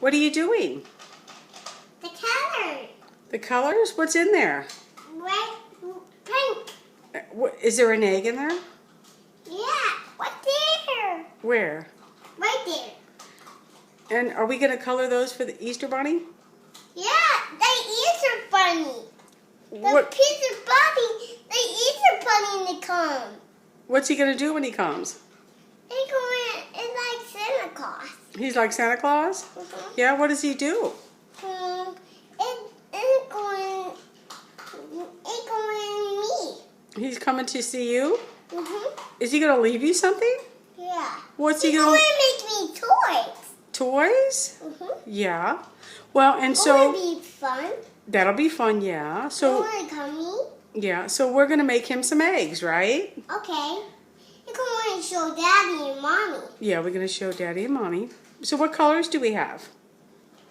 What are you doing? The color. The colors? What's in there? Red, pink. Is there an egg in there? Yeah, right there. Where? Right there. And are we going to color those for the Easter Bunny? Yeah, the Easter bunny. The What? Easter bunny. The Easter bunny in the come. What's he going to do when he comes? It's like Santa Claus. He's like Santa Claus? Mm-hmm. Yeah, what does he do? It's going me. He's coming to see you? Mm-hmm. Is he going to leave you something? Yeah. What's he He's going going to make me toys. Toys? Mm-hmm. Yeah. Well, and It's so going to be fun. that'll be fun, yeah. So It's going to come. yeah, so we're going to make him some eggs, right? Okay. You're going to show Daddy and Mommy. Yeah, we're going to show Daddy and Mommy. So what colors do we have?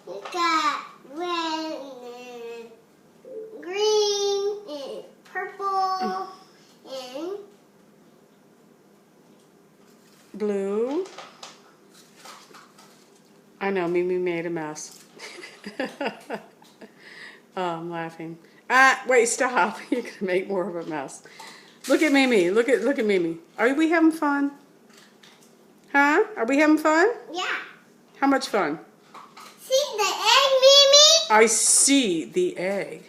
We got red and green and purple and Blue. I know, Mimi made a mess. Oh, I'm laughing. Wait, stop. You're going to make more of a mess. Look at Mimi. Look at Mimi. Are we having fun? Huh? Are we having fun? yeah. How much fun? See the egg, Mimi? I see the egg.